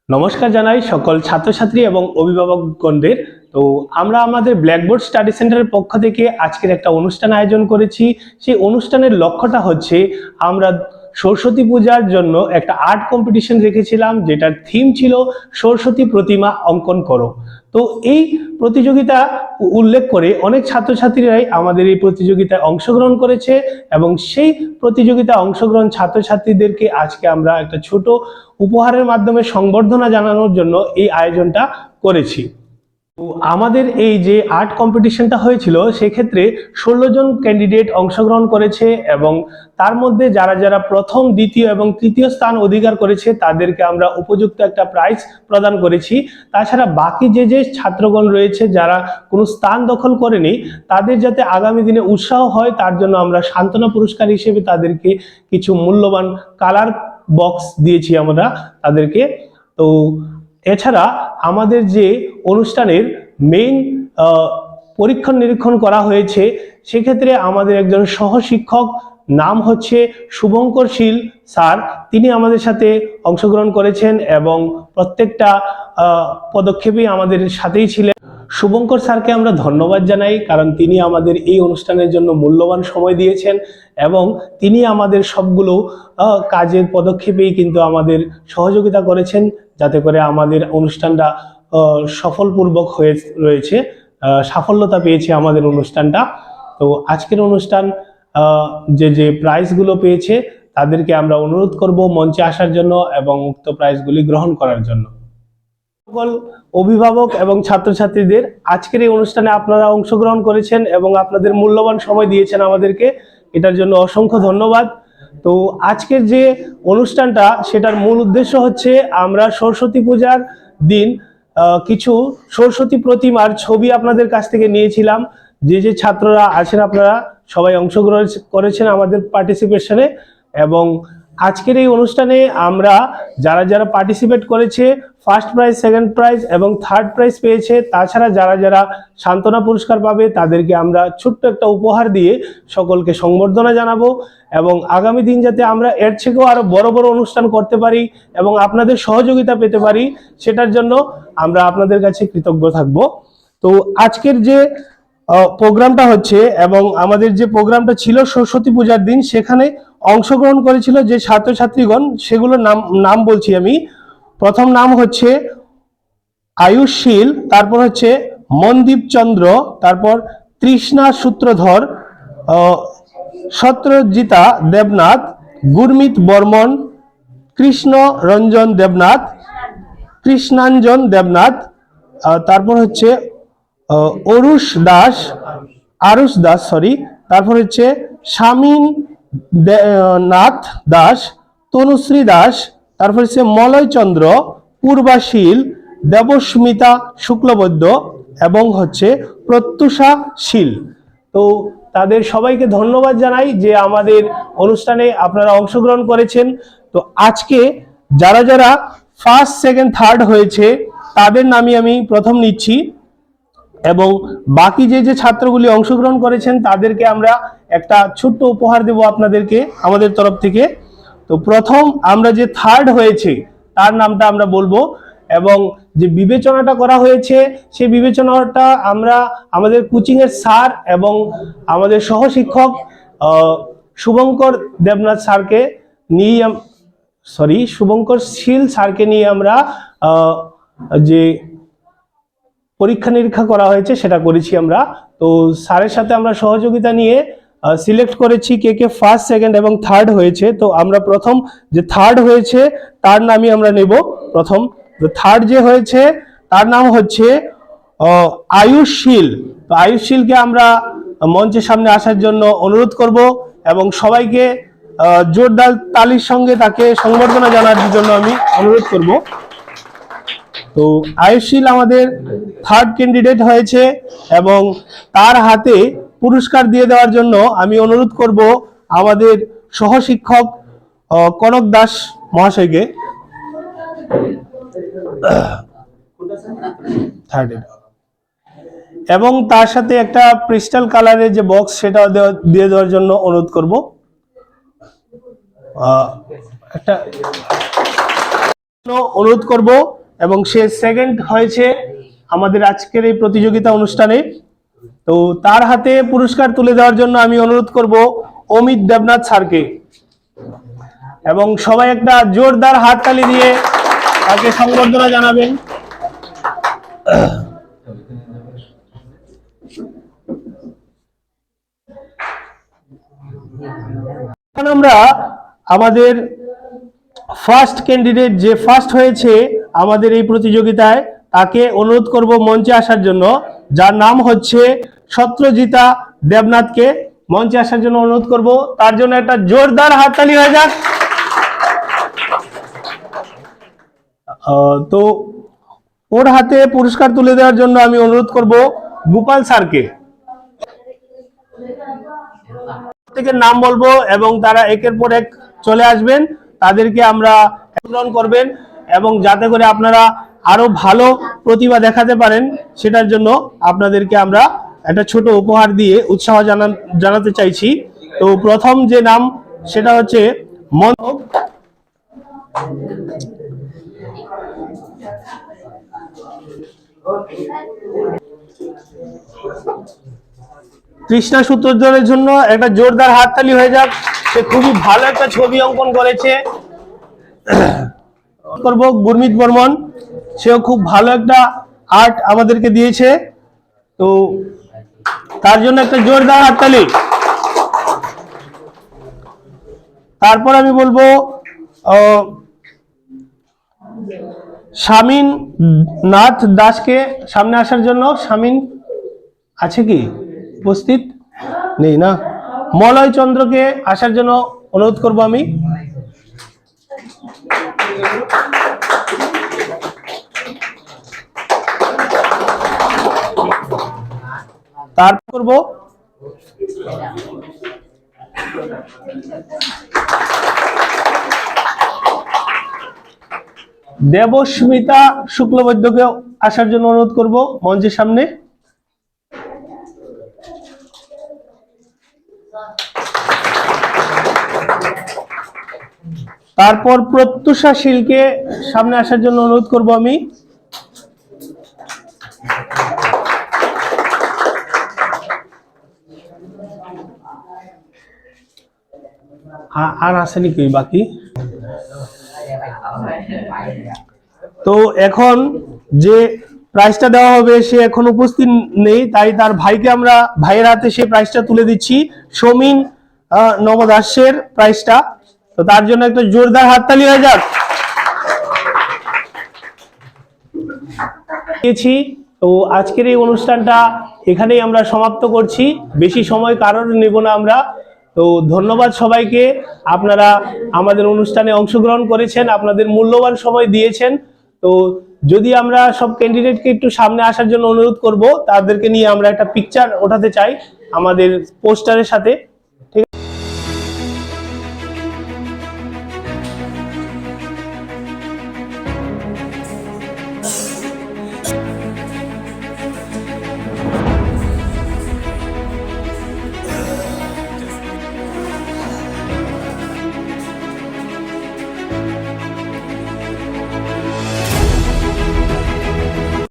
নমস্কার জানাই সকল ছাত্রছাত্রী এবং অভিভাবকগণদের। তো আমরা আমাদের ব্ল্যাকবোর্ড স্টাডি সেন্টারের পক্ষ থেকে আজকের একটা অনুষ্ঠান আয়োজন করেছি। সেই অনুষ্ঠানের লক্ষ্যটা হচ্ছে আমরা সরস্বতী পূজার জন্য একটা আর্ট কম্পিটিশন রেখেছিলাম, যেটার থিম ছিল সরস্বতী প্রতিমা অঙ্কন করো। তো এই প্রতিযোগিতা উল্লেখ করে অনেক ছাত্রছাত্রীরাই আমাদের এই প্রতিযোগিতায় অংশগ্রহণ করেছে এবং সেই প্রতিযোগিতায় অংশগ্রহণ ছাত্রছাত্রীদেরকে আজকে আমরা একটা ছোট উপহারের মাধ্যমে সংবর্ধনা জানানোর জন্য এই আয়োজনটা করেছি। তো আমাদের এই যে আর্ট কম্পিটিশনটা হয়েছিল সেক্ষেত্রে 16 জন ক্যান্ডিডেট অংশগ্রহণ করেছে এবং তার মধ্যে যারা যারা প্রথম, দ্বিতীয় এবং তৃতীয় স্থান অধিকার করেছে তাদেরকে আমরা উপযুক্ত একটা প্রাইজ প্রদান করেছি। তাছাড়া বাকি যে ছাত্রগণ রয়েছে যারা কোনো স্থান দখল করেনি, তাদের যাতে আগামী দিনে উৎসাহ হয় তার জন্য আমরা সান্ত্বনা পুরস্কার হিসেবে তাদেরকে কিছু মূল্যবান কালার বক্স দিয়েছি আমরা তাদেরকে। তো এছাড়া আমাদের যে অনুষ্ঠানের মেইন পরীক্ষণ নিরীক্ষণ করা হয়েছে, সেক্ষেত্রে আমাদের একজন সহশিক্ষক, নাম হচ্ছে শুভঙ্কর শীল স্যার, তিনি আমাদের সাথে অংশগ্রহণ করেছেন এবং প্রত্যেকটা পদক্ষেপেই আমাদের সাথেই ছিলেন। শুভঙ্কর স্যারকে আমরা ধন্যবাদ জানাই, কারণ তিনি আমাদের এই অনুষ্ঠানের জন্য মূল্যবান সময় দিয়েছেন এবং তিনি আমাদের সবগুলো কাজের পদক্ষেপেই কিন্তু আমাদের সহযোগিতা করেছেন, যাতে করে আমাদের অনুষ্ঠানটা সফলপূর্বক হয়ে রয়েছে, সাফল্যতা পেয়েছে আমাদের অনুষ্ঠানটা। তো আজকের অনুষ্ঠান যে প্রাইজগুলো পেয়েছে তাদেরকে আমরা অনুরোধ করব মঞ্চে আসার জন্য এবং উক্ত প্রাইজগুলি গ্রহণ করার জন্য। সকল অভিভাবক এবং ছাত্রছাত্রীদের, আজকের এই অনুষ্ঠানে আপনারা অংশগ্রহণ করেছেন এবং আপনাদের মূল্যবান সময় দিয়েছেন আমাদেরকে, এটার জন্য অসংখ্য ধন্যবাদ। তো আজকের যে অনুষ্ঠানটা, সেটার মূল উদ্দেশ্য হচ্ছে আমরা সরস্বতী পূজার দিন কিছু সরস্বতী প্রতিমার ছবি আপনাদের কাছ থেকে নিয়েছিলাম। যে ছাত্ররা আছেন আপনারা সবাই অংশগ্রহণ করেছেন আমাদের পার্টিসিপেশনে, এবং আজকের এই অনুষ্ঠানে আমরা যারা যারা পার্টিসিপেট করেছে ফার্স্ট প্রাইজ, সেকেন্ড প্রাইজ এবং থার্ড প্রাইজ পেয়েছে, তাছাড়া যারা যারা সান্ত্বনা পুরস্কার পাবে তাদেরকে আমরা ছোট্ট একটা উপহার দিয়ে সকলকে সংবর্ধনা জানাবো এবং আগামী দিন যাতে আমরা এর থেকেও আরো বড় বড় অনুষ্ঠান করতে পারি এবং আপনাদের সহযোগিতা পেতে পারি, সেটার জন্য আমরা আপনাদের কাছে কৃতজ্ঞ থাকব। তো আজকের যে প্রোগ্রামটা হচ্ছে এবং আমাদের যে প্রোগ্রামটা ছিল সরস্বতী পূজার দিন, সেখানে অংশগ্রহণ করেছিল যে ছাত্রছাত্রীগণ, সেগুলোর নাম বলছি আমি। প্রথম নাম হচ্ছে আয়ুষ শীল, তারপর হচ্ছে মনদীপ চন্দ্র, তারপর তৃষ্ণা সূত্রধর, সত্যজিতা দেবনাথ, গুরমিত বর্মন, কৃষ্ণ রঞ্জন দেবনাথ, কৃষ্ণাঞ্জন দেবনাথ, তারপর হচ্ছে আরুষ দাস, তারপর হচ্ছে স্বামীন নাথ দাস, তনুশ্রী দাস, তারপর হচ্ছে মলয় চন্দ্র, পূর্বাশীল, দেবস্মিতা শুক্লবৈদ্য এবং হচ্ছে প্রত্যুষা শীল। তো তাদের সবাইকে ধন্যবাদ জানাই যে আমাদের অনুষ্ঠানে আপনারা অংশগ্রহণ করেছেন। তো আজকে যারা যারা ফার্স্ট, সেকেন্ড, থার্ড হয়েছে তাদের নামই আমি প্রথম নিচ্ছি এবং বাকি যে ছাত্রগুলি অংশগ্রহণ করেছেন তাদেরকে আমরা একটা ছোট্ট উপহার দেব আপনাদেরকে আমাদের তরফ থেকে। তো প্রথম আমরা যে থার্ড হয়েছে তার নামটা আমরা বলবো এবং যে বিবেচনাটা করা হয়েছে সেই বিবেচনাটা আমরা আমাদের কোচিং এর স্যার এবং আমাদের সহশিক্ষক শুভঙ্কর দেবনাথ স্যারকে নিয়ে, শুভঙ্কর শীল স্যারকে নিয়ে আমরা যে পরীক্ষা নিরীক্ষা করা হয়েছে সেটা করেছি আমরা। তো স্যারের সাথে আমরা সহযোগিতা নিয়ে সিলেক্ট করেছি কে ফার্স্ট, সেকেন্ড এবং থার্ড হয়েছে। তো আমরা প্রথম যে থার্ড হয়েছে তার নামই আমরা নেব। প্রথম থার্ড যে হয়েছে তার নাম হচ্ছে আয়ুষ শীল। তো আয়ুষ শীলকে আমরা মঞ্চের সামনে আসার জন্য অনুরোধ করব এবং সবাইকে জোরদার তালির সঙ্গে তাকে সংবর্ধনা জানার জন্য আমি অনুরোধ করব। তো আয়ুষ শীল আমাদের থার্ড ক্যান্ডিডেট হয়েছে এবং তার হাতে পুরস্কার দিয়ে দেওয়ার জন্য আমি অনুরোধ করব আমাদের সহশিক্ষক কনক দাস মহাশয়কে। এবং তার সাথে একটা ক্রিস্টাল কালারের যে বক্স সেটা দিয়ে দেওয়ার জন্য অনুরোধ করব। একটা অনুরোধ করব এবং সে সেকেন্ড হয়েছে আমাদের আজকের এই প্রতিযোগিতা অনুষ্ঠানে। তো তার হাতে পুরস্কার তুলে দেওয়ার জন্য আমি অনুরোধ করব অমিত দেবনাথ স্যারকে, এবং সবাই একটা জোরদার হাততালি দিয়ে তাকে সংবর্ধনা জানাবেন। এখন আমরা আমাদের ফার্স্ট ক্যান্ডিডেট, যে ফার্স্ট হয়েছে আমাদের এই প্রতিযোগিতায়, তাকে অনুরোধ করব মঞ্চে আসার জন্য, যার নাম হচ্ছে সত্যজিতা দেবনাথকে মঞ্চে আসার জন্য অনুরোধ করব। তার জন্য একটা জোরদার হাততালি হয়ে যাক। তো ওর হাতে পুরস্কার তুলে দেওয়ার জন্য আমি অনুরোধ করব গোপাল স্যারকে। থেকে নাম বলবো এবং তারা একের পর এক চলে আসবেন, তাদেরকে আমরা গ্রহণ করবেন, এবং যাতে করে আপনারা আরো ভালো প্রতিভা দেখাতে পারেন সেটার জন্য আপনাদেরকে আমরা একটা ছোট উপহার দিয়ে উৎসাহ জানাতে চাইছি। তো প্রথম যে নাম সেটা হচ্ছে তৃষ্ণা সূত্রধরের জন্য একটা জোরদার হাততালি হয়ে যাক। সে খুবই ভালো একটা ছবি অঙ্কন করেছে। করব গুরমিত বর্মন, সেও খুব ভালো একটা আর্ট আমাদেরকে দিয়েছে। তো তার জন্য একটা জোরদার হাততালি। তারপর আমি বলবো শামিন নাথ দাসকে সামনে আসার জন্য। শামিন আছে কি উপস্থিত? নেই না? মলয় চন্দ্রকে আসার জন্য অনুরোধ করব আমি। তারপর করব দেবস্মিতা শুক্লবৈদ্যকে আসার জন্য অনুরোধ করব মঞ্চের সামনে। তারপর প্রত্যুষা শীলকে সামনে আসার জন্য অনুরোধ করব আমি। আর আসেনি কি বাকি? তো এখন যে প্রাইজটা দেওয়া হবে সে এখন উপস্থিত নেই, তাই তার ভাইকে আমরা ভাইয়ের হাতে সেই প্রাইজটা তুলে দিচ্ছি, সমীন নবদাসের প্রাইজটা। তো তার জন্য একটা জোরদার হাততালি হয়ে যাক। তো আজকের এই অনুষ্ঠানটা এখানেই আমরা সমাপ্ত করছি, বেশি সময় কারোর নেব না আমরা। তো ধন্যবাদ সবাইকে, আপনারা আমাদের অনুষ্ঠানে অংশগ্রহণ করেছেন, আপনাদের মূল্যবান সময় দিয়েছেন। তো যদি আমরা সব ক্যান্ডিডেটকে একটু সামনে আসার জন্য অনুরোধ করব, তাদেরকে নিয়ে আমরা একটা পিকচার ওঠাতে চাই আমাদের পোস্টারের সাথে।